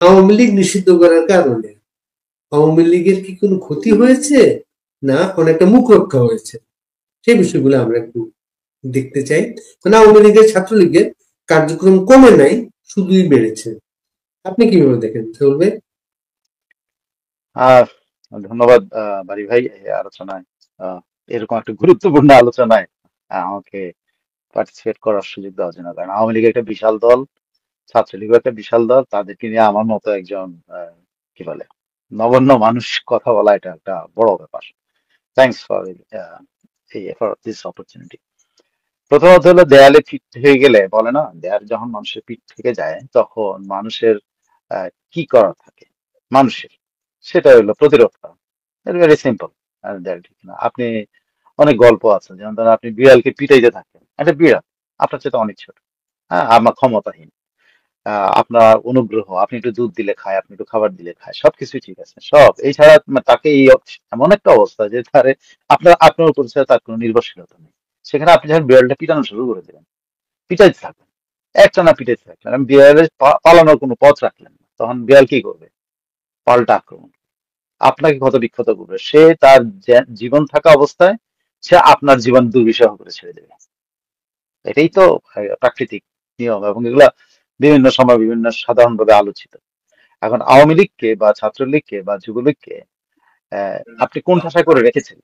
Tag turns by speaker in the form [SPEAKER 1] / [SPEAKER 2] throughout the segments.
[SPEAKER 1] আওয়ামী লীগ নিষিদ্ধ করার কারণে আওয়ামী লীগের কি কোনো ক্ষতি হয়েছে, না অনেকটা মুখ রক্ষা হয়েছে? সেই বিষয়গুলো আমরা একটু দেখতে চাই। মানে আওয়ামী লীগের, ছাত্রলীগের কার্যক্রম কমে নাই, শুধুই বেড়েছে। আপনি কিভাবে দেখেন সেউল ভাই?
[SPEAKER 2] আহ ধন্যবাদ বারি ভাই, এই আলোচনায় আহ, এরকম একটা গুরুত্বপূর্ণ আলোচনায় আমাকে পার্টিসিপেট করার সুযোগ দেওয়ার জন্য। কারণ আওয়ামী লীগ একটা বিশাল দল, ছাত্রলীগও একটা বিশাল দল, তাদেরকে নিয়ে আমার মতো একজন কি বলে নগণ্য মানুষ কথা বলা, এটা একটা বড় ব্যাপার। Thanks for for this opportunity. প্রথমত হলো, দেয়ালে পিঠ থেকে গেলে বলে না, দেয়াল যখন মানুষের পিঠ থেকে যায় তখন মানুষের কি করার থাকে মানুষের, সেটা হলো প্রতিরোধ করা। Very simple. ঠিক না? আপনি অনেক গল্প আছে, যেমন ধরেন আপনি বিড়ালকে পিটাইতে থাকেন, একটা বিড়াল আপনার চেয়ে তো অনেক ছোট, হ্যাঁ, আমার ক্ষমতাহীন, আপনার অনুগ্রহ, আপনি একটু দুধ দিলে খায়, আপনি একটু খাবার দিলে খায়, সবকিছুই ঠিক আছে সব, এছাড়া তাকে এমন একটা অবস্থা যে তারে আপনার উপর ছাড়া তার কোনো নির্ভরশীলতা নেই। সেখানে আপনি যখন বিড়ালটা পিটানো শুরু করে দেবেন, পিটাইতে থাকবেন, একটানা পিটাইতে থাকলেন, আমি বিড়ালের পালানোর কোনো পথ রাখলেন না, তখন বিড়াল কি করবে? পাল্টা আক্রমণ, আপনাকে ক্ষত বিক্ষত করবে। সে তার জীবন থাকা অবস্থায় সে আপনার জীবন দুর্বিষহ করে ছেড়ে দেবে। এটাই তো প্রাকৃতিক নিয়ম, এবং এগুলা বিভিন্ন সময় বিভিন্ন সাধারণভাবে আলোচিত। এখন আওয়ামী লীগকে বা ছাত্রলীগকে বা যুবলীগকে আপনি কোন ঠাসা করে রেখেছেন?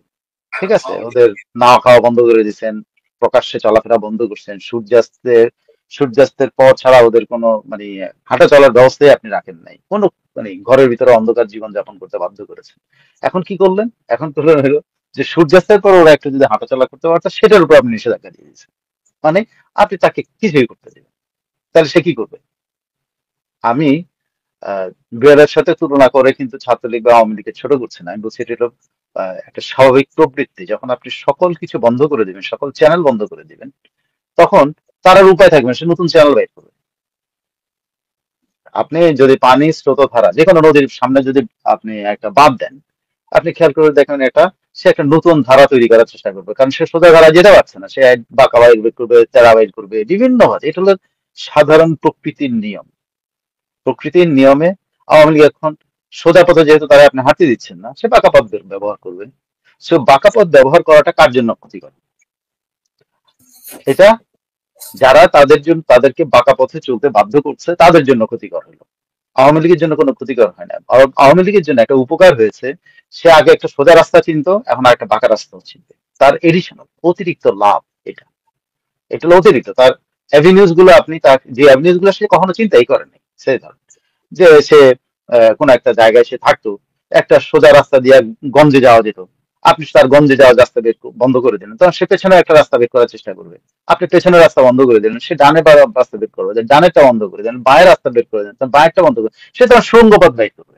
[SPEAKER 2] ঠিক আছে, ওদের না খাওয়া বন্ধ করে দিচ্ছেন, প্রকাশ্যে চলাফেরা বন্ধ করছেন, সূর্যাস্তের পর ছাড়া ওদের কোনো মানে হাঁটা চলার ব্যবস্থাই আপনি রাখেন নাই, কোনো মানে ঘরের ভিতরে অন্ধকার জীবন যাপন করতে বাধ্য করেছেন। এখন কি করলেন? এখন করলেন হলো যে সূর্যাস্তের পর ওরা একটু যদি হাঁটা চলা করতে পারতো, সেটার উপর আপনি নিষেধাজ্ঞা দিয়ে দিয়েছেন। মানে আপনি তাকে কিছুই করতে দিবেন, তাহলে সে কি করবে? আমি বিড়ালের সাথে তুলনা করে কিন্তু ছাত্রলীগ বা আওয়ামী লীগকে ছোট করছে না, আমি বলছি এটা হলো একটা স্বাভাবিক প্রবৃত্তি। যখন আপনি সকল কিছু বন্ধ করে দিবেন, সকল চ্যানেল বন্ধ করে দিবেন, তখন তার আর উপায় থাকবে না, সে নতুন চ্যানেল বের করবে। আপনি যদি পানি স্রোতধারা যে কোনো নদীর সামনে যদি আপনি একটা বাঁধ দেন, আপনি খেয়াল করে দেখেন এটা, সে একটা নতুন ধারা তৈরি করার চেষ্টা করবে, কারণ সে সোজা ধারা যেতে পারছে না, সে এক বাঁকা বাইর বের করবে, তেরা বাইর করবে, বিভিন্ন ভাবে। এটা হলো সাধারণ প্রকৃতির নিয়ম। প্রকৃতির নিয়মে আওয়ামী লীগ এখন সোজা পথে, যেহেতু তারা আপনি হাঁটতে দিচ্ছেন না, সে বাঁকা পথ ব্যবহার করবে। সে বাঁকা পথ ব্যবহার করাটা কার জন্য ক্ষতিকর? এটা যারা তাদের জন্য, তাদেরকে বাঁকা পথে চলতে বাধ্য করছে, তাদের জন্য ক্ষতিকর হলো। আওয়ামী লীগের জন্য কোনো ক্ষতিকর হয় না। আওয়ামী লীগের জন্য একটা উপকার হয়েছে, সে আগে একটা সোজা রাস্তা চিনতো, এখন আর একটা বাঁকা রাস্তাও চিনবে। তার এডিশনাল অতিরিক্ত লাভ এটা। এটা হলো অতিরিক্ত তার অ্যাভিনিউজ গুলো, আপনি তার যে অ্যাভিনিউজ গুলো সে কখনো চিন্তাই করেনি। সে ধর যে সে কোন একটা জায়গায় সে থাকতো, একটা সোজা রাস্তা দিয়ে গঞ্জে যাওয়া যেত, আপনি তার গঞ্জে যাওয়ার রাস্তা বন্ধ করে দিলেন, তখন সে পেছনে একটা রাস্তা বের করার চেষ্টা করবে। আপনি পেছনের রাস্তা বন্ধ করে দিলেন, সে ডানে বা রাস্তা বের করবে, ডানেরটা বন্ধ করে দেন, বাঁয়ের রাস্তা বের করে দেন, তখন বাঁয়েরটা বন্ধ করে সে তখন সুড়ঙ্গ পথ বের করবে।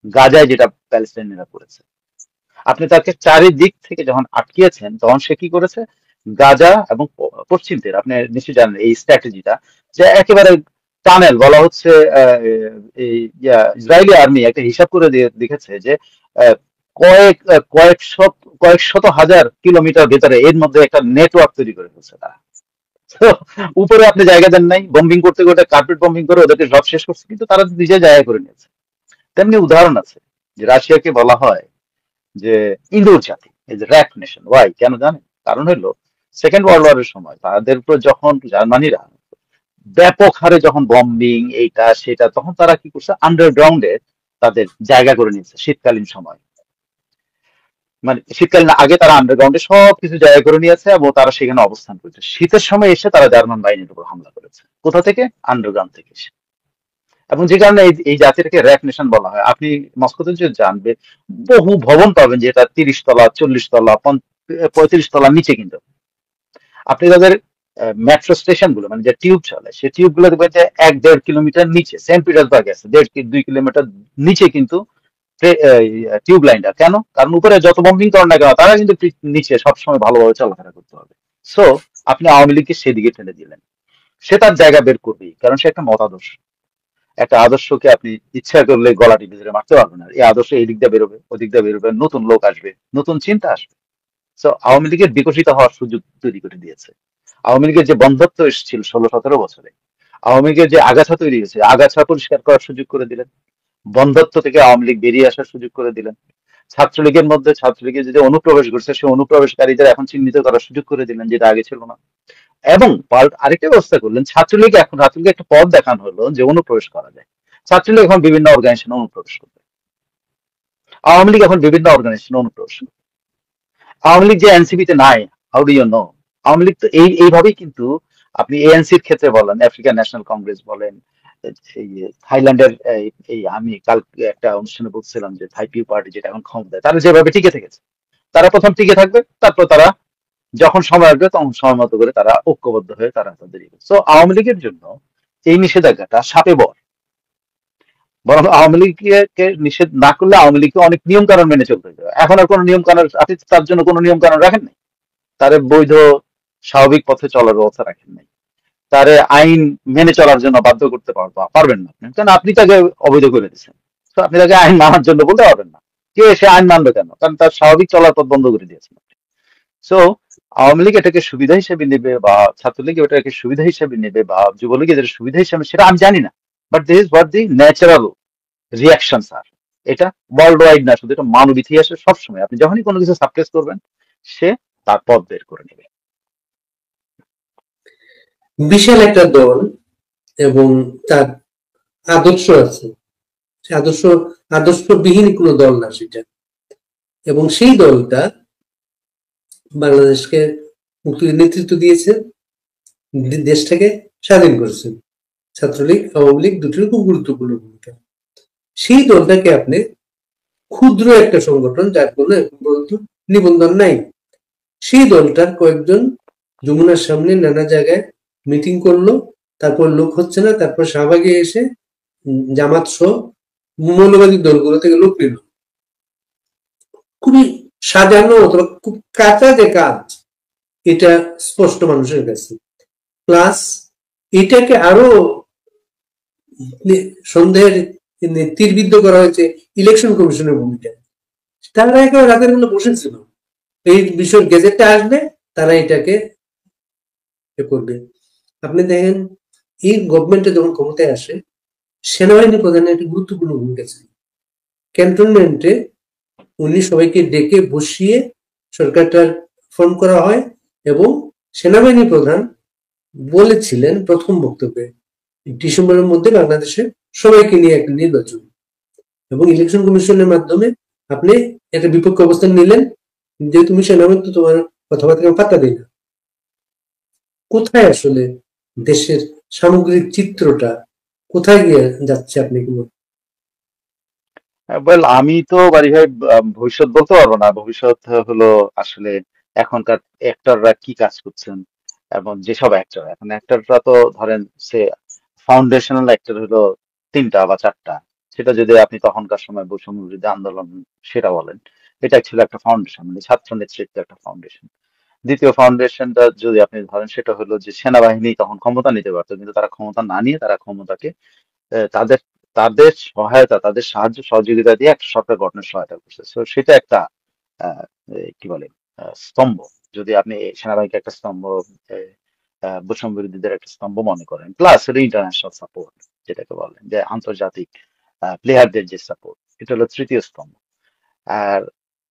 [SPEAKER 2] গাজায় যেটা প্যালেস্টাইনিরা করেছে, আপনি তাকে চারিদিক থেকে যখন আটকিয়েছেন, তখন সে কি করেছে? গাজা এবং পশ্চিম তীর, আপনি নিশ্চয়ই জানেন এই স্ট্র্যাটেজিটা, যে একেবারে টানেল বলা হচ্ছে। এই ইসরায়েলি আর্মি একটা হিসাব করে দিয়ে দেখেছে যে আহ, কয়েক শত হাজার কিলোমিটার ভেতরে এর মধ্যে একটা নেটওয়ার্ক তৈরি করে ফেলছে তারা। তো উপরে আপনি জায়গা দেন নাই, বম্বিং করতে করতে কার্পেট বম্বিং করে ওদেরকে সব শেষ করছে, কিন্তু তারা নিজে জায়গা করে নিয়েছে। তেমনি উদাহরণ আছে, যে রাশিয়াকে বলা হয় যে ইঁদুর জাতি, এই যে র্যাট নেশন। ওয়াই, কেন জানেন? কারণ হলো সেকেন্ড ওয়ার্ল্ড ওয়ারের সময় তাদের উপর যখন জার্মানিরা ব্যাপক হারে যখন বম্বিং এইটা সেটা, তখন তারা কি করছে? আন্ডারগ্রাউন্ডে তাদের জায়গা করে নিয়েছে শীতকালীন সময়। মানে শীতকালীন আগে তারা আন্ডারগ্রাউন্ডে সবকিছু জায়গা করে নিয়েছে, এবং তারা সেখানে অবস্থান করেছে। শীতের সময় এসে তারা জার্মান বাহিনীর উপর হামলা করেছে। কোথা থেকে? আন্ডারগ্রাউন্ড থেকে এসে। এবং যে কারণে এই জাতিটাকে র্যাক নেশন বলা হয়। আপনি মস্কোতে যে জানবে, বহু ভবন পাবেন যেটা 30 তলা, 40 তলা, 35 তলার নিচে, কিন্তু আপনি তাদের মেট্রো স্টেশন গুলো, মানে যে টিউব চলে, সেই টিউব গুলো দেখবেন যে 1-1.5 কিলোমিটার নিচে, সেন্ট পিটার্সবার্গ আছে 1-2 কিলোমিটার নিচে কিন্তু টিউব লাইনটা। কেন? কারণ উপরে যত বম্বিং করেন না কেন, তারা কিন্তু নিচে সবসময় ভালোভাবে চলাফেরা করতে হবে। সো আপনি আওয়ামী লীগকে সেদিকে ঠেলে দিলেন, সে তার জায়গা বের করবেই, কারণ সে একটা মতাদর্শ। একটা আদর্শকে আপনি ইচ্ছা করলে গলা টিপে ধরে মারতে পারবেন না। এই আদর্শ এই দিক দিয়ে বেরোবে, ওই দিক দিয়ে বেরোবে, নতুন লোক আসবে, নতুন চিন্তা আসবে। তো আওয়ামী লীগের বিকশিত হওয়ার সুযোগ তৈরি করে দিয়েছে। আওয়ামী লীগের যে বন্ধত্ব এসেছিল 16-17 বছরে, আওয়ামী লীগের যে আগাছা তৈরি হয়েছে, আগাছা পরিষ্কার করার সুযোগ করে দিলেন। বন্ধ্যত্ব থেকে আওয়ামী লীগ বেরিয়ে আসার সুযোগ করে দিলেন। ছাত্রলীগের মধ্যে ছাত্রলীগের যে অনুপ্রবেশ ঘটছে, সেই অনুপ্রবেশকারীদের এখন চিহ্নিত করার সুযোগ করে দিলেন, যেটা আগে ছিল না। এবং আরেকটা ব্যবস্থা করলেন, ছাত্রলীগ একটা পথ দেখানো হলো যে অনুপ্রবেশ করা যায়। ছাত্রলীগ এখন বিভিন্ন অর্গানাইজেশনে অনুপ্রবেশ করবে, আওয়ামী লীগ এখন বিভিন্ন অর্গানাইজেশনে অনুপ্রবেশ করবে। আওয়ামী লীগ যে এনসিপি তে নাই, how do you know? Awami League তো এইভাবেই কিন্তু, আপনি এএনসির ক্ষেত্রে বলেন, আফ্রিকান ন্যাশনাল কংগ্রেস বলেন, এই থাইল্যান্ডের আমি কাল একটা অনুষ্ঠানে বলছিলাম যে থাইপিউ পার্টি যেটা এখন ক্ষমতায়, তারা যেভাবে টিকে থেকেছে, তারা প্রথম টিকে থাকবে, তারপর তারা যখন সময় আসবে তখন সময় মতো করে তারা ঐক্যবদ্ধ হয়ে তারা তাদের সো আওয়ামী লীগের জন্য এই নিষেধাজ্ঞাটা সাপে বর। বরং আওয়ামী লীগকে নিষেধ না করলে আওয়ামী লীগকে অনেক নিয়ম কানুন মেনে চলতে হবে। এখন আর কোনো নিয়ম কানুন, আপনি তার জন্য কোনো নিয়ম কানুন রাখেন নাই, তারে বৈধ স্বাভাবিক পথে চলার ব্যবস্থা রাখেন নাই, তারে আইন মেনে চলার জন্য বাধ্য করতে পারবেন না আপনি, কারণ আপনি তাকে অবৈধ করে দিচ্ছেন। তো আপনি তাকে আইন মানার জন্য বলতে পারবেন না। কে সে আইন মানবে কেন? কারণ তার স্বাভাবিক চলার পথ বন্ধ করে দিয়েছেন। সো আওয়ামী লীগ এটাকে সুবিধা হিসেবে নেবে, বা ছাত্রলীগ এটাকে সুবিধা হিসেবে নেবে, বা যুবলীগ এদের সুবিধা হিসেবে, সেটা আমি জানি না। But this is what the natural reaction sir. এটা ওয়ার্ল্ড ওয়াইড না, শুধু এটা মানব ইতিহাসে সবসময় আপনি যখনই কোনো কিছু সাপ্রেস করবেন, সে তার পথ বের করে নেবে।
[SPEAKER 1] বিশাল একটা দল এবং তার আদর্শ আছে, সে আদর্শবিহীন কোনো দল না সেটা। এবং সেই দলটা বাংলাদেশকে মুক্তির নেতৃত্ব দিয়েছে, দেশটাকে স্বাধীন করেছে। ছাত্রলীগ আওয়ামী লীগ দুটির খুব গুরুত্বপূর্ণ ভূমিকা। সেই দলটাকে আপনি ক্ষুদ্র একটা সংগঠন, যার কোনো এখন পর্যন্ত নিবন্ধন নাই, সেই দলটার কয়েকজন যমুনার সামনে নানা জায়গায় মিটিং করলো, তারপর লোক হচ্ছে না, তারপর শাহবাগে এসে জামাত সহ মৌলবাদী দলগুলো থেকে লোক নিল। খুবই সাজানো অথবা খুব কাঁচা যে কাজ, এটা স্পষ্ট মানুষের কাছে। প্লাস এটাকে আরো সন্দেহের তীরবিদ্ধ করা হয়েছে ইলেকশন কমিশনের ভূমিকা। তারা একেবারে রাতের বেলা বসেছিল, এই বিষয়ের গেজেটটা আসবে, তারা এটাকে করবে। আপনি দেখেন, এই গভর্নমেন্টে যখন ক্ষমতায় আসে, সেনাবাহিনী প্রধানের একটি গুরুত্বপূর্ণ ভূমিকা ছিল। ক্যান্টনমেন্টে উনি সবাইকে ডেকে বসিয়ে সরকারটার ফর্ম করা হয়, এবং সেনাবাহিনী প্রধান বলেছিলেন প্রথম বক্তব্যে ডিসেম্বরের মধ্যে বাংলাদেশে সবাইকে নিয়ে একটা নির্বাচন, এবং ইলেকশন কমিশনের মাধ্যমে আপনি একটা বিপক্ষ অবস্থান নিলেন যে তুমি সেনাবাহিনী, তো তোমার কথাবার্তা পাত্তা দেয় না। কোথায় আসলে দেশের সামগ্রিক চিত্রটা কোথায় গিয়ে যাচ্ছে আপনি কি বলেন?
[SPEAKER 2] ওয়েল, আমি তো বাড়ি ভাই ভবিষ্যৎ বলতে পারবো না। ভবিষ্যৎ হলো আসলে এখনকার অ্যাক্টররা কি কাজ করছেন, এবং যেসব অ্যাক্টর, এখন অ্যাক্টররা তো ধরেন সে ফাউন্ডেশনাল অ্যাক্টর হলো তিনটা বা চারটা। সেটা যদি আপনি তখনকার সময় বৈষম্য বিরোধী আন্দোলন সেটা বলেন, এটা ছিল একটা ফাউন্ডেশন, মানে ছাত্র নেতৃত্ব একটা ফাউন্ডেশন। দ্বিতীয় ফাউন্ডেশনটা যদি আপনি ধরেন, সেটা হলো যে সেনাবাহিনী তখন ক্ষমতা নিতে পারতো, কিন্তু তারা ক্ষমতা না নিয়ে তারা ক্ষমতাকে তাদের তাদের সহায়তা, তাদের সাহায্য সহযোগিতা দিয়ে একটা সরকার গঠনের সহায়তা করছে। তো সেটা একটা আহ, কি বলে স্তম্ভ। যদি আপনি সেনাবাহিনীকে একটা স্তম্ভ, বৈষম্য বিরোধীদের একটা স্তম্ভ মনে করেন, প্লাস ইন্টারন্যাশনাল সাপোর্ট যেটাকে বলেন, যে আন্তর্জাতিক প্লেয়ারদের যে সাপোর্ট, এটা হলো তৃতীয় স্তম্ভ। আর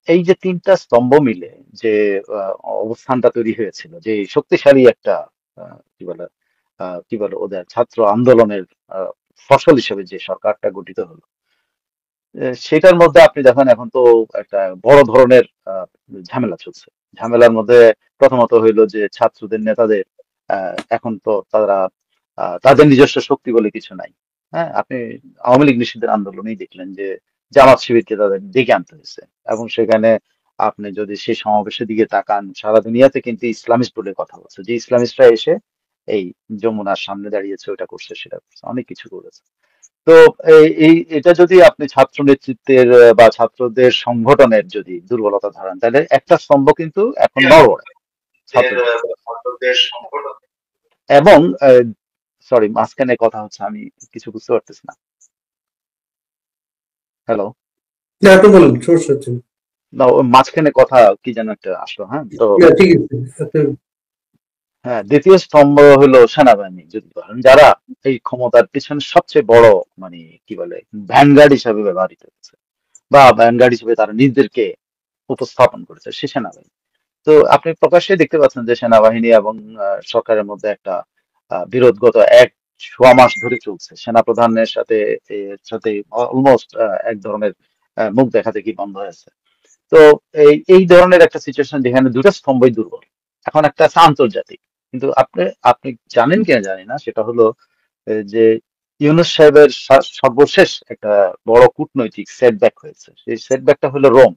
[SPEAKER 2] এই যে তিনটা স্তম্ভ মিলে যে অবস্থানটা তৈরি হয়েছিল, যে শক্তিশালী একটা কি বলে ওদের ছাত্র আন্দোলনের আহ, ফসল হিসেবে যে সরকারটা গঠিত হলো, সেটার মধ্যে আপনি দেখেন এখন তো একটা বড় ধরনের ঝামেলা চলছে। ঝামেলার মধ্যে প্রথমত হইলো যে ছাত্রদের নেতাদের এখন তো তারা তাদের নিজস্ব শক্তি বলে কিছু নাই। হ্যাঁ, আপনি আওয়ামী লীগ নিষিদ্ধের আন্দোলনেই দেখলেন যে জামাত শিবিরকে তাদের ডেকে আনতে হয়েছে, এবং সেখানে আপনি যদি সেই সমাবেশের দিকে তাকান, সারা দুনিয়াতে কিন্তু ইসলামিস্ট বলে কথা বলছে, যে ইসলামিস্টরা এসে এই যমুনার সামনে দাঁড়িয়েছে, ওটা করছে, সেটা করছে, অনেক কিছু করেছে। তো এটা যদি আপনি ছাত্র নেতৃত্বের বা ছাত্রদের সংগঠনের যদি দুর্বলতা ধরেন, তাহলে একটা স্তম্ভ কিন্তু এখন নড়বড়ে ছাত্র এবং সরি, মাঝখানে কথা হচ্ছে, আমি কিছু বুঝতে পারতেছি না। হ্যালো?
[SPEAKER 1] না, আপনি বলুন, সমস্যা হচ্ছে না।
[SPEAKER 2] না, ওই মাঝখানে কথা কি যেন একটা আসলো। হ্যাঁ, তো
[SPEAKER 1] না, ঠিক আছে, আপনি
[SPEAKER 2] হ্যাঁ, দ্বিতীয় স্তম্ভ হলো সেনাবাহিনী যদি ধরেন, যারা এই ক্ষমতার পিছনে সবচেয়ে বড় মানে কি বলে ভ্যানগার্ড হিসাবে ব্যবহৃত হচ্ছে, বা ভ্যানগার্ড হিসেবে তারা নিজেদেরকে উপস্থাপন করেছে, সে সেনাবাহিনী। তো আপনি প্রকাশ্যে দেখতে পাচ্ছেন যে সেনাবাহিনী এবং সরকারের মধ্যে একটা বিরোধ গত সোয়া মাস ধরে চলছে। সেনাপ্রধানের সাথে অলমোস্ট এক ধরনের মুখ দেখা দেখি বন্ধ হয়েছে। তো এই ধরনের একটা সিচুয়েশন যেখানে দুটো স্তম্ভই দুর্বল। এখন একটা আছে আন্তর্জাতিক, কিন্তু আপনি আপনি জানেন কিনা জানি না, সেটা হলো যে ইউনূস সাহেবের সর্বশেষ একটা বড় কূটনৈতিক সেটব্যাক হয়েছে। সেই সেটব্যাকটা হলো রোম।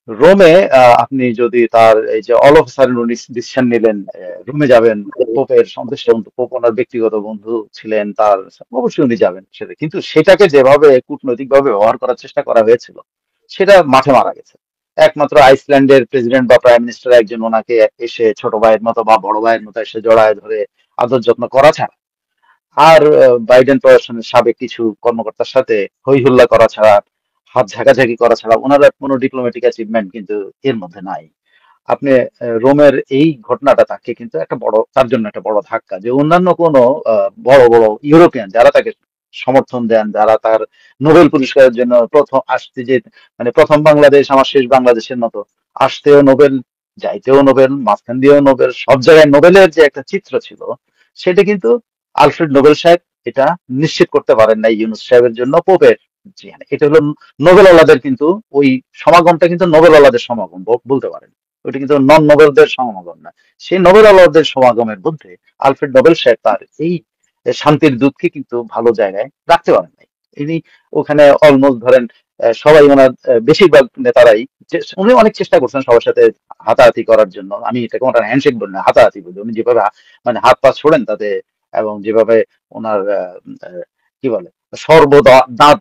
[SPEAKER 2] রোমে আপনি যদি তার এই যে অল অফ সাডেন উনি ডিসিশন নিলেন রোমে যাবেন, পোপের সন্তুষ্ট বন্ধু, পোপ ওনার ব্যক্তিগত বন্ধু ছিলেন, তার অবশ্যই উনি যাবেন সেটা, কিন্তু সেটাকে যেভাবে কূটনৈতিক ভাবে ব্যবহার করার চেষ্টা করা হয়েছিল সেটা মাঠে মারা গেছে। একমাত্র আইসল্যান্ডের প্রেসিডেন্ট বা প্রাইম মিনিস্টার একজন ওনাকে এসে ছোট ভাইয়ের মতো বা বড় ভাইয়ের মতো এসে জড়ায় ধরে আদর যত্ন করা ছাড়া, আর বাইডেন প্রশাসনের সাবেক কিছু কর্মকর্তার সাথে হই হুল্লা করা ছাড়া, হাত ঝাঁকাঝাঁকি করা ছাড়া ওনার আর কোনো ডিপ্লোম্যাটিক অ্যাচিভমেন্ট কিন্তু এর মধ্যে নাই। আপনি রোমের এই ঘটনাটা তাকে কিন্তু একটা বড়, তার জন্য একটা বড় ধাক্কা, যে অন্যান্য কোনো বড় বড় ইউরোপিয়ান যারা তাকে সমর্থন দেন, যারা তার নোবেল পুরস্কারের জন্য প্রথম আসতে, যে মানে প্রথম বাংলাদেশ আমার শেষ বাংলাদেশের মতো, আসতেও নোবেল, যাইতেও নোবেল, মাঝখান দিয়েও নোবেল, সব জায়গায় নোবেলের যে একটা চিত্র ছিল, সেটা কিন্তু আলফ্রেড নোবেল সাহেব এটা নিশ্চিত করতে পারেন না ইউনুস সাহেবের জন্য পোপের। এটা হলো নোবেল ওয়ালাদের কিন্তু ওই সমাগমটা কিন্তু নোবেল ওয়ালাদের সমাগম বলতে পারেন। ওইটা কিন্তু নন নোবেলদের সমাগম না। সেই নোবেল ওয়ালাদের সমাগমের মধ্যে আলফ্রেড নোবেল সাহেব তার এই শান্তির দূতকে কিন্তু ভালো জায়গায় রাখতে পারেন নাই। ইনি ওখানে অলমোস্ট ধরেন সবাই ওনার বেশিরভাগ নেতারাই উনি অনেক চেষ্টা করছেন সবার সাথে হাতাহাতি করার জন্য। আমি এটাকে ওনার হ্যান্ডশেক বলি না, হাতাহাতি বলি। উনি যেভাবে মানে হাত পা ছোড়েন তাতে, এবং যেভাবে ওনার কি বলে দাঁত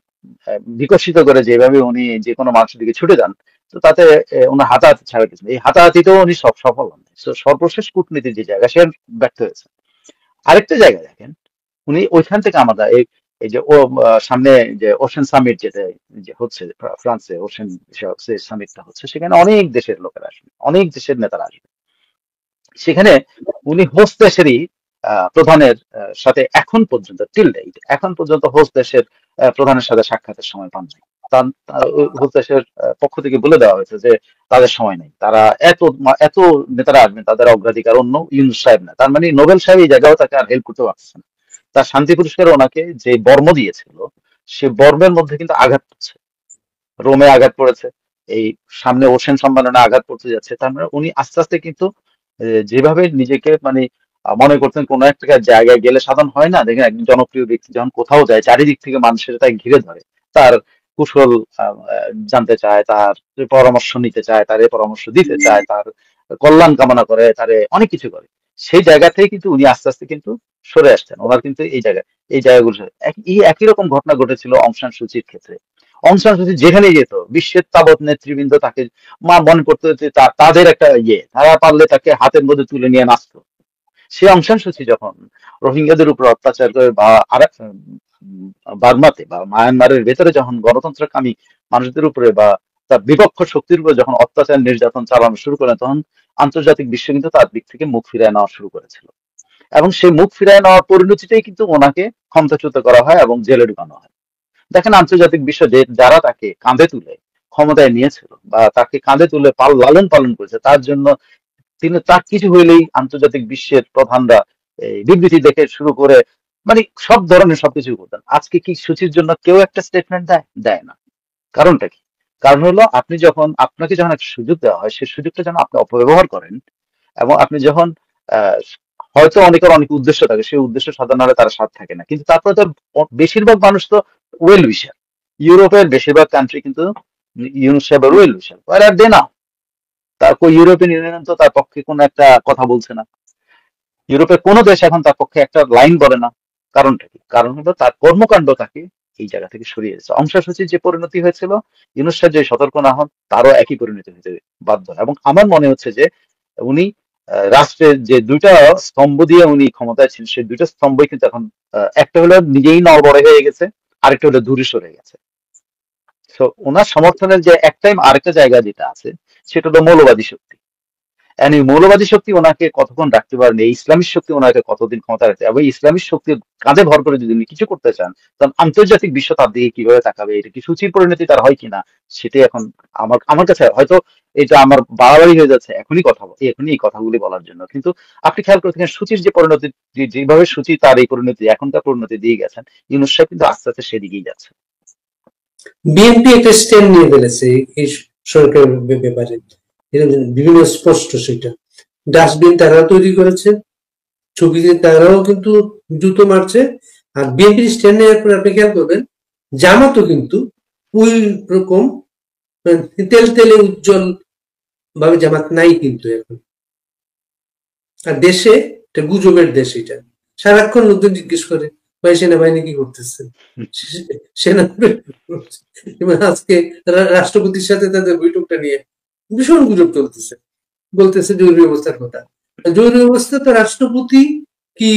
[SPEAKER 2] বিকশিত করে যেভাবে উনি যে কোনো মানুষের দিকে ছুটে যান, তো তাতে ওনার হাতাহাতি ছাড়া কিছু নেই। এই হাতাহাতিতেও উনি সফল হন। তো সর্বশেষ কূটনীতির যে জায়গা, সে ব্যর্থ হয়েছে। আরেকটা জায়গা দেখেন, উনি ওইখান থেকে আমরা এই যে সামনে যে ওশেন সামিট যেটা যে হচ্ছে ফ্রান্সে, ওশেন সামিটটা হচ্ছে, সেখানে অনেক দেশের লোকেরা আসবে, অনেক দেশের নেতারা আসবে সেখানে। উনি হোস্ট দেশেরই প্রধানের সাথে এখন পর্যন্ত টিল ডেট, এখন পর্যন্ত হোস্ট দেশের প্রধানের সাথে সাক্ষাতের সময় পান নাই। হোস্ট দেশের পক্ষ থেকে বলে দেওয়া হয়েছে যে তাদের সময় নেই, তারা এত নেতারা আসবেন, তাদের অগ্রাধিকার অন্য, ইউনূস সাহেব না। তার মানে নোবেল সাহেব এই জায়গাও তাকে আর হেল্প করতে পারছে না। তার শান্তি পুরস্কার ওনাকে যে বর্ম দিয়েছিল, সে বর্মের মধ্যে কিন্তু আঘাত পড়ছে, রোমে আঘাত পড়েছে, এই সামনে ওশেন সম্মেলনে আঘাত পড়তে যাচ্ছে। তার মানে উনি আস্তে আস্তে কিন্তু যেভাবে নিজেকে মানে মনে করতেন কোন একটা জায়গায় গেলে সাধারণ হয় না, দেখেন একজন জনপ্রিয় ব্যক্তি যখন কোথাও যায় চারিদিক থেকে মানুষের তাকে ঘিরে ধরে, তার কুশল জানতে চায়, তার পরামর্শ নিতে চায়, তার পরামর্শ দিতে চায়, তার কল্যাণ কামনা করে, তার অনেক কিছু করে। সেই জায়গা থেকে কিন্তু উনি আস্তে আস্তে কিন্তু সরে আসছেন। ওনার কিন্তু এই জায়গাগুলো এই একই রকম ঘটনা ঘটেছিল অং সান সুচির ক্ষেত্রে। অং সান সুচি যেখানে যেত, বিশ্বের তাবৎ নেতৃবৃন্দ তাকে মনে করতে হচ্ছে তাদের একটা তারা পারলে তাকে হাতের মধ্যে তুলে নিয়ে নাচতো। সে অং সান সুচি যখন রোহিঙ্গাদের উপর অত্যাচার করে, বা আর বার্মাতে বা মায়ানমারের ভেতরে যখন গণতন্ত্রকামী মানুষদের উপরে বা তার বিপক্ষ শক্তির উপরে যখন অত্যাচার নির্যাতন চালানো শুরু করেন, তখন আন্তর্জাতিক বিশ্ব কিন্তু তার দিক থেকে মুখ ফিরিয়ে নেওয়া শুরু করেছিল। এবং সেই মুখ ফিরিয়ে নেওয়ার পরিণতিতেই কিন্তু ওনাকে ক্ষমতাচ্যুত করা হয় এবং জেলে ঢুকানো হয়। দেখেন আন্তর্জাতিক বিশ্ব যে যারা তাকে কাঁধে তুলে ক্ষমতায় নিয়েছিল বা তাকে কাঁধে তুলে লালন পালন করেছে, তার জন্য তিনি, তার কিছু হইলেই আন্তর্জাতিক বিশ্বের প্রধানরা এই বিবৃতি দেখে শুরু করে মানে সব ধরনের সবকিছু করতেন। আজকে কি সূচির জন্য কেউ একটা স্টেটমেন্ট দেয় না? কারণটা কি? কারণ হলো আপনাকে যখন একটা সুযোগ দেওয়া হয়, সেই সুযোগটা যেন আপনি অপব্যবহার করেন। এবং আপনি যখন আহ, হয়তো অনেকের অনেক উদ্দেশ্য থাকে, সেই উদ্দেশ্য সাধন হলে তার স্বাদ থাকে না, কিন্তু তারপরে তো বেশিরভাগ মানুষ তো ওয়েল উইশার। ইউরোপের বেশিরভাগ কান্ট্রি কিন্তু ইউনুস সাহেবের ওয়েল উইশার, আর দে না। তার ইউরোপিয়ান ইউনিয়ন তো তার পক্ষে কোনো একটা কথা বলছে না। ইউরোপের কোনো দেশ এখন তার পক্ষে একটা লাইন বলে না। কারণটা কি? কারণ হলো তার কর্মকাণ্ড তাকে এই জায়গা থেকে সরিয়ে দিচ্ছে। অং সান সুচির যে পরিণতি হয়েছিল, ইউনূস সাহেব যদি সতর্ক না হন, তারও একই পরিণতি হতে বাধ্য। এবং আমার মনে হচ্ছে যে উনি রাষ্ট্রের যে দুইটা স্তম্ভ দিয়ে উনি ক্ষমতায় ছিলেন, সেই দুইটা স্তম্ভই কিন্তু এখন একটা হলো নিজেই নড়বড়ে হয়ে গেছে, আরেকটা হলো দূরে সরে গেছে। তো ওনার সমর্থনের যে এক টাইম আরেকটা জায়গা যেটা আছে, সেটা হলো মৌলবাদী শক্তি। And এই মৌলবাদী শক্তি ওনাকে কতক্ষণ রাখতে পারেন, এই ইসলামিক শক্তি ওনাকে কতদিন ক্ষমতা রাখতে, এবং ইসলামিক শক্তির কাঁধে ভর করে যদি উনি কিছু করতে চান, তখন আন্তর্জাতিক বিশ্ব তার দিকে কিভাবে তাকাবে, এটা কি সূচির পরিণতি তার হয় কিনা, সেটাই এখন আমার আমার কাছে হয়তো এটা আমার বাড়াবাড়ি হয়ে যাচ্ছে এখনই এই কথাগুলি বলার জন্য। কিন্তু আপনি খেয়াল করে থাকেন সূচির যে পরিণতি, যেভাবে সূচি তার এই পরিণতি এখনকার পরিণতি দিয়ে গেছেন, ইউনূস সাহেব কিন্তু আস্তে আস্তে সেদিকেই যাচ্ছে।
[SPEAKER 1] বিএনপি একটা স্ট্যান্ড নিয়ে ফেলেছে এই সরকারের ব্যাপারে, এটা বিভিন্ন স্পষ্ট। সেটা ডাস্টবিন তারা তৈরি করেছে, ছবিতে তারাও কিন্তু জুতো মারছে। আর বিএনপির স্ট্যান্ড নেওয়ার পর আপনি খেয়াল করবেন জামাতও কিন্তু ওই রকম তেল তেলে উজ্জ্বল ভাবে জামাত নাই কিন্তু এখন। আর দেশে এটা গুজবের দেশ, এটা সারাক্ষণ লোকজন জিজ্ঞেস করে ভাই সেনাবাহিনী কি করতেছে, সেনাবাহিনী আজকে রাষ্ট্রপতির সাথে তাদের বৈঠকটা নিয়ে ভীষণ গুজব চলতেছে, বলতেছে জরুরি অবস্থার কথা। জরুরি অবস্থা তো রাষ্ট্রপতি কি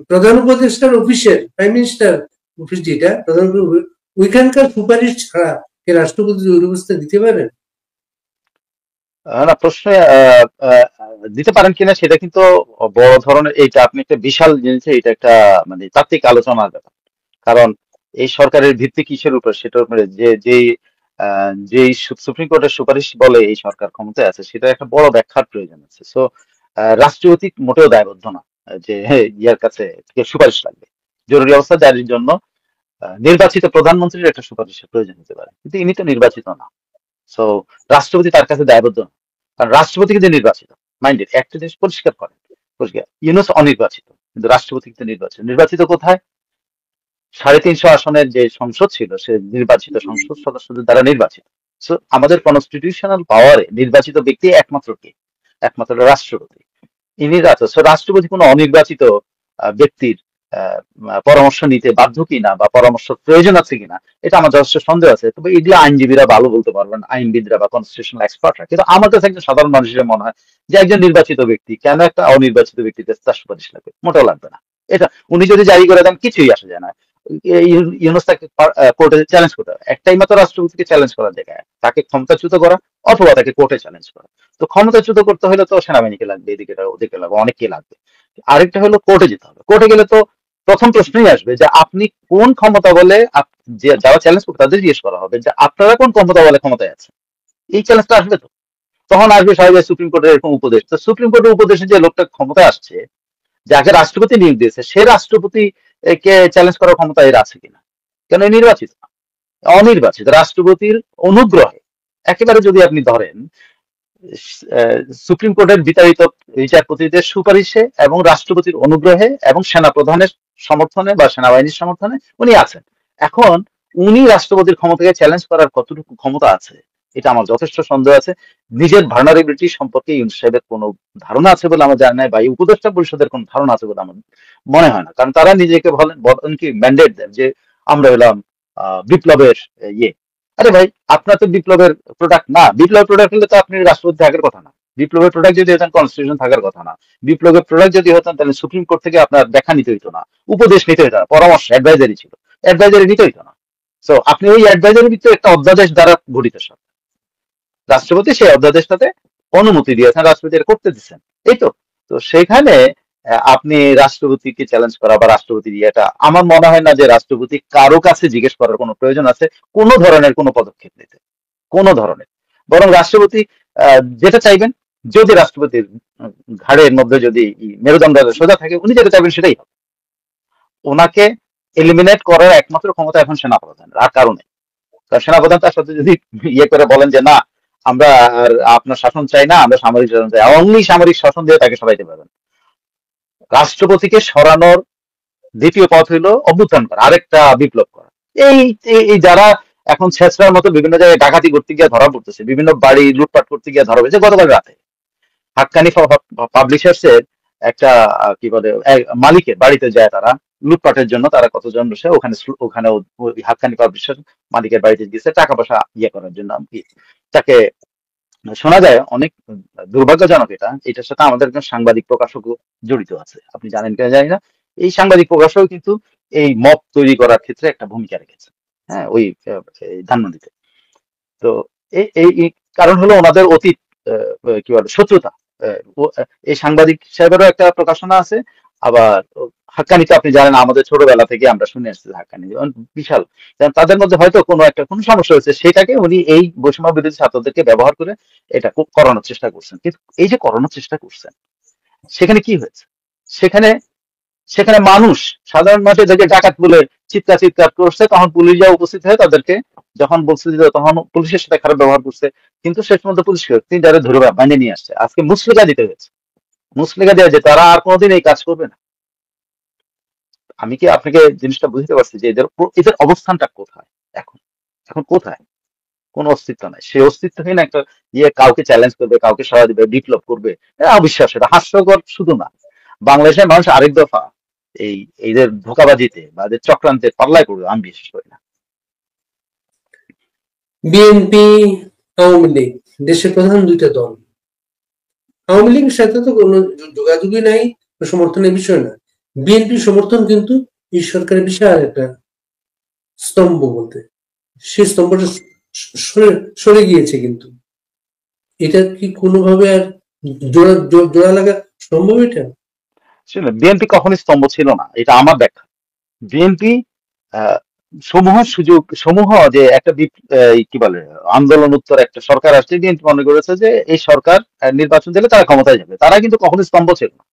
[SPEAKER 1] প্রধান উপদেষ্টার অফিসের প্রাইম মিনিস্টার অফিস, যেটা প্রধান ওইখানকার সুপারিশ ছাড়া কি রাষ্ট্রপতি জরুরি অবস্থা দিতে পারেন?
[SPEAKER 2] না, প্রশ্ন দিতে পারেন কিনা সেটা কিন্তু বড় ধরনের, এইটা আপনি একটা বিশাল জিনিস, এটা একটা মানে তাত্ত্বিক আলোচনার ব্যাপার। কারণ এই সরকারের ভিত্তি কিসের উপর, সেটার উপরে যেই সুপ্রিম কোর্টের সুপারিশ বলে এই সরকার ক্ষমতায় আছে, সেটা একটা বড় ব্যাখ্যার প্রয়োজন আছে। সো রাষ্ট্রপতি মোটেও দায়বদ্ধ না যে ইয়ার কাছে থেকে সুপারিশ লাগবে। জরুরি অবস্থা জারির জন্য নির্বাচিত প্রধানমন্ত্রীর একটা সুপারিশের প্রয়োজন হতে পারে, কিন্তু ইনি তো নির্বাচিত না। সো রাষ্ট্রপতি তার কাছে দায়বদ্ধ না, কারণ রাষ্ট্রপতি কিন্তু নির্বাচিত। মাইন্ডেড, একটা জিনিস পরিষ্কার করেন, পরিষ্কার, ইউনূস অনির্বাচিত, কিন্তু রাষ্ট্রপতি কিন্তু নির্বাচিত। নির্বাচিত কোথায়? 350 আসনের যে সংসদ ছিল, সে নির্বাচিত সংসদ সদস্যদের দ্বারা নির্বাচিত। সো আমাদের কনস্টিটিউশনাল পাওয়ারে নির্বাচিত ব্যক্তি একমাত্র কে? একমাত্র রাষ্ট্রপতি। ইনি রাষ্ট্রপতি কোনো অনির্বাচিত ব্যক্তির পরামর্শ নিতে বাধ্য কিনা বা পরামর্শ প্রয়োজন আছে কিনা, এটা আমার যথেষ্ট সন্দেহ আছে। তবে এগুলো আইনজীবীরা ভালো বলতে পারবেন, আইনবিদরা বা কনস্টিটিউশনাল এক্সপার্টরা। কিন্তু আমার কাছে একজন সাধারণ মানুষের মনে হয় যে একজন নির্বাচিত ব্যক্তি কেন একটা অনির্বাচিত ব্যক্তির তার সুপারিশ লাগবে? মোটেও লাগবে না। এটা উনি যদি জারি করে দেন কিছুই আসে যায় না। ইউনূস তাকে কোর্টে চ্যালেঞ্জ করতে হবে, একটাই মাত্র রাষ্ট্রপতিকে চ্যালেঞ্জ করার জায়গায়, তাকে ক্ষমতাচ্যুত করা অথবা তাকে কোর্টে চ্যালেঞ্জ করা। তো ক্ষমতাচ্যুত করতে হলে তো সেনাবাহিনীকে লাগবে, এদিকে ওদিকে লাগবে, অনেককে লাগবে। আরেকটা হলো কোর্টে যেতে হবে। কোর্টে গেলে তো প্রথম প্রশ্নই আসবে যে আপনি কোন ক্ষমতা বলে, যারা চ্যালেঞ্জ করবে তাদের জিজ্ঞেস করা হবে যে আপনারা কোন ক্ষমতা বলে ক্ষমতায় আছে। এই চ্যালেঞ্জটা আসবে তো, তখন আসবে সবাই সুপ্রিম কোর্টের এরকম উপদেশ। তো সুপ্রিম কোর্টের উপদেশে যে লোকটা ক্ষমতায় আসছে, যাকে রাষ্ট্রপতি নিয়োগ দিয়েছে, সে রাষ্ট্রপতি কে চ্যালেঞ্জ করার ক্ষমতা এর আছে কিনা? কেন নির্বাচিত না, অনির্বাচিত রাষ্ট্রপতির অনুগ্রহে। একেবারে যদি আপনি ধরেন সুপ্রিম কোর্টের বিতাড়িত বিচারপতিদের সুপারিশে এবং রাষ্ট্রপতির অনুগ্রহে এবং সেনা প্রধানের সমর্থনে বা সেনাবাহিনীর সমর্থনে উনি আছেন। এখন উনি রাষ্ট্রপতির ক্ষমতাকে চ্যালেঞ্জ করার কতটুকু ক্ষমতা আছে, এটা আমার যথেষ্ট সন্দেহ আছে। নিজের ভার্নারেবিলিটি সম্পর্কে ইউনূস সাহেবের কোনো ধারণা আছে বলে আমার জানা নাই, বা এই উপদেষ্টা পরিষদের কোনো ধারণা আছে বলে আমার মনে হয় না। কারণ তারা নিজেকে বলেন কি ম্যান্ডেট দেন যে আমরা হলাম বিপ্লবের ইয়ে। আরে ভাই, আপনার তো বিপ্লবের প্রোডাক্ট না। বিপ্লবের প্রোডাক্ট হলে তো আপনি রাষ্ট্রপতি থাকার কথা না। বিপ্লবের প্রোডাক্ট যদি হতেন কনস্টিটিউশন থাকার কথা না। বিপ্লবের প্রোডাক্ট যদি হতেন তাহলে সুপ্রিম কোর্ট থেকে আপনার দেখা নিতে হইতো না, উপদেশ নিতে হইতো না, পরামর্শ অ্যাডভাইজারি ছিল, অ্যাডভাইজারি নিতে হইতো না। সো আপনি ওই অ্যাডভাইজারির ভিতরে একটা অধ্যাদেশ দ্বারা গঠিত সব, রাষ্ট্রপতি সেই অধ্যাদেশটাতে অনুমতি দিয়েছেন, রাষ্ট্রপতি এটা করতে দিচ্ছেন, এই তো। তো সেখানে আপনি রাষ্ট্রপতিকে চ্যালেঞ্জ করা বা রাষ্ট্রপতি এটা আমার মনে হয় না যে রাষ্ট্রপতি কারো কাছে জিজ্ঞেস করার কোনো প্রয়োজন আছে কোনো ধরনের কোনো পদক্ষেপ নিতে, কোনো ধরনের। বরং রাষ্ট্রপতি যেটা চাইবেন, যদি রাষ্ট্রপতির ঘাড়ের মধ্যে যদি মেরুদণ্ড সোজা থাকে, উনি যেটা চাইবেন সেটাই হবে। ওনাকে এলিমিনেট করার একমাত্র ক্ষমতা এখন সেনাপ্রধান। আর কারণে, কারণ সেনাপ্রধান তার সাথে যদি ইয়ে করে বলেন যে না আমরা আর আপনার শাসন চাই না, আমরা সামরিক শাসন চাই, অনলি সামরিক শাসন দিয়ে তাকে সরাইতে পারবেন। রাষ্ট্রপতিকে সরানোর দ্বিতীয় পথ হইলো অভ্যুত্থান করা, আরেকটা বিপ্লব করা। এই এই যারা এখন ছেঁচড়ার মতো বিভিন্ন জায়গায় ডাকাতি করতে গিয়ে ধরা পড়তেছে, বিভিন্ন বাড়ি লুটপাট করতে গিয়ে ধরা পড়েছে। গতকাল রাতে হাক্কানি পাবলিশার্স এর একটা কি বলে মালিকের বাড়িতে যায় তারা লুটপাটের জন্য, তারা কতজন বসে ওখানে ওখানে হাক্কানি পাবলিশার মালিকের বাড়িতে গেছে টাকা পয়সা ইয়ে করার জন্য। তাকে শোনা যায় অনেক দুর্ভাগ্যজনক, এটার সাথে আমাদের একজন সাংবাদিক প্রকাশকও জড়িত আছে, আপনি জানেন কিনা জানি না। এই সাংবাদিক প্রকাশক কিন্তু এই মব তৈরি করার ক্ষেত্রে একটা ভূমিকা রেখেছে, হ্যাঁ, ওই ধানমন্ডিতে। তো এই এই কারণ হলো ওনাদের অতীত কি বলে শত্রুতা। এই সাংবাদিক সাহেবেরও একটা প্রকাশনা আছে। আবার হাক্কানিতে আপনি জানেন আমাদের ছোটবেলা থেকে আমরা শুনে আসছি হাক্কানি যেমন বিশাল। কারণ তাদের মধ্যে হয়তো কোনো সমস্যা হয়েছে সেটাকে উনি এই বৈষম্য বিরোধী ছাত্রদেরকে ব্যবহার করে এটা করানোর চেষ্টা করছেন। কিন্তু এই যে করানোর চেষ্টা করছেন সেখানে কি হয়েছে? সেখানে সেখানে মানুষ সাধারণ মানুষ এদেরকে ডাকাত বলে চিৎকার করছে, তখন পুলিশ যা উপস্থিত হয়ে তাদেরকে যখন বলছে যে তখন পুলিশের সাথে খারাপ ব্যবহার করছে। কিন্তু শেষ পর্যন্ত পুলিশ তিনি যারা ধরে বাইরে নিয়ে আসছে, আজকে মুচলেখা দিতে হয়েছে। মুচলেখা দেওয়া যে তারা আর কোনোদিন এই কাজ করবে না। আমি কি আপনাকে জিনিসটা বুঝতে পারছি যে এদের এদের অবস্থানটা কোথায় এখন? এখন কোথায়? কোন অস্তিত্ব নাই। সেই অস্তিত্বহীন একটা কাউকে চ্যালেঞ্জ করবে, কাউকে সহায় দিবে, বিপ্লব করবে, এটা অবিশ্বাস। এটা হাস্যকর শুধু না, বাংলাদেশের মানুষ আরেক দফা এই এদের ধোঁকাবাজিতে বা এদের চক্রান্তে পাল্লায় পড়বে আমি বিশ্বাস করি না।
[SPEAKER 1] বিএনপি, আওয়ামী লীগ দেশের প্রধান দুইটা দল। আওয়ামী লীগের সাথে তো কোনো যোগাযোগই নাই, সমর্থনের বিষয় না। বিএনপি সমর্থন কিন্তু এই সরকারের বিশাল একটা স্তম্ভ বলতে, সেই স্তম্ভটা সরে সরে গিয়েছে। কিন্তু এটা কি কোনোভাবে আর জোড়া লাগা সম্ভব? এটা
[SPEAKER 2] বিএনপি কখনোই স্তম্ভ ছিল না, এটা আমার ব্যাখ্যা। বিএনপি সমূহ যে একটা কি বলে আন্দোলন উত্তর একটা সরকার আসছে, বিএনপি মনে করেছে যে এই সরকার নির্বাচন দিলে তারা ক্ষমতায় যাবে। তারা কিন্তু কখনোই স্তম্ভ ছিল না,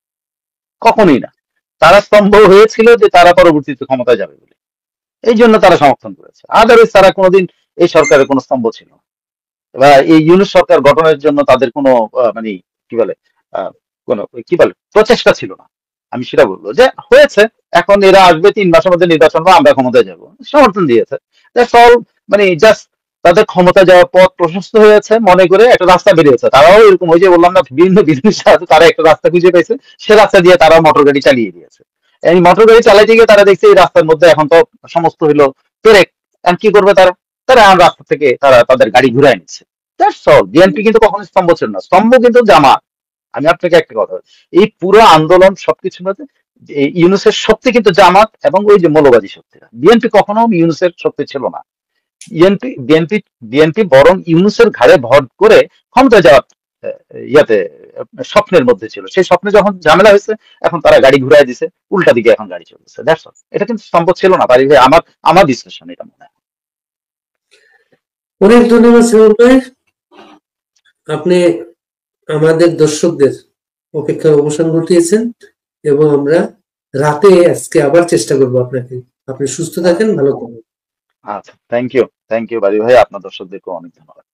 [SPEAKER 2] কখনোই না। তারা স্তম্ভ হয়েছিল যে তারা পরবর্তীতে ক্ষমতায় যাবে বলে, এই জন্য তারা সমর্থন করেছে। আদারওয়াইজ তারা কোনোদিন এই সরকারের কোনো স্তম্ভ ছিল না, বা এই ইউনূস সরকার গঠনের জন্য তাদের কোনো মানে কি বলে আহ, কোনো কি বলে প্রচেষ্টা ছিল না। আমি সেটা বলবো যে হয়েছে, এখন এরা আসবে 3 মাসের মধ্যে নির্বাচন হবে, আমরা ক্ষমতায় যাব, সমর্থন দিয়েছে। That's all. মানে জাস্ট তাদের ক্ষমতা যাওয়ার পথ প্রশস্ত হয়েছে মনে করে একটা রাস্তা বেরিয়েছে। তারাও এরকম, ওই যে বললাম না, বিভিন্ন বিধির সাথে তারা একটা রাস্তা খুঁজে পেয়েছে, সে রাস্তা দিয়ে তারা মোটর গাড়ি চালিয়ে দিয়েছে। এই মোটর গাড়ি চালাইতে গিয়ে তারা দেখছে এই রাস্তার মধ্যে এখন তো সমস্ত হইলো পেরেক। এখন কি করবে তারা? তারা এখন রাস্তা থেকে তারা তাদের গাড়ি ঘুরায় নিচ্ছে। That's all. বিএনপি কিন্তু কখনো স্তম্ভ ছিল না, স্তম্ভ কিন্তু জামাত। আমি আপনাকে একটা কথা বলি, এই পুরো আন্দোলন সবকিছুর মধ্যে এই ইউনূসের শক্তি কিন্তু জামাত এবং ওই যে মৌলবাদী শক্তিরা। বিএনপি কখনো ইউনূসের শক্তি ছিল না। বিএনপি বরং ইউনূসের ঘাড়ে ভর করে ক্ষমতা যাওয়ার আহ, ইয়াতে স্বপ্নের মধ্যে ছিল। সেই স্বপ্নে যখন ঝামেলা হয়েছে, এখন তারা গাড়ি ঘুরাই দিছে, উল্টা দিকে এখন গাড়ি চলতেছে। That's all. এটা কিন্তু সম্ভব ছিল না পারি ভাই, আমার আমার বিশ্লেষণ এটা মনে হয়।
[SPEAKER 1] অনেক ধন্যবাদ শ্রীমন ভাই, আপনি আমাদের দর্শকদের অপেক্ষার অবসান ঘটিয়েছেন, এবং আমরা রাতে আজকে আবার চেষ্টা করবো আপনাকে। আপনি সুস্থ থাকেন, ভালো থাকেন।
[SPEAKER 2] আচ্ছা, থ্যাংক ইউ বাড়ি ভাই, আপনার দর্শকদেরকে অনেক ধন্যবাদ।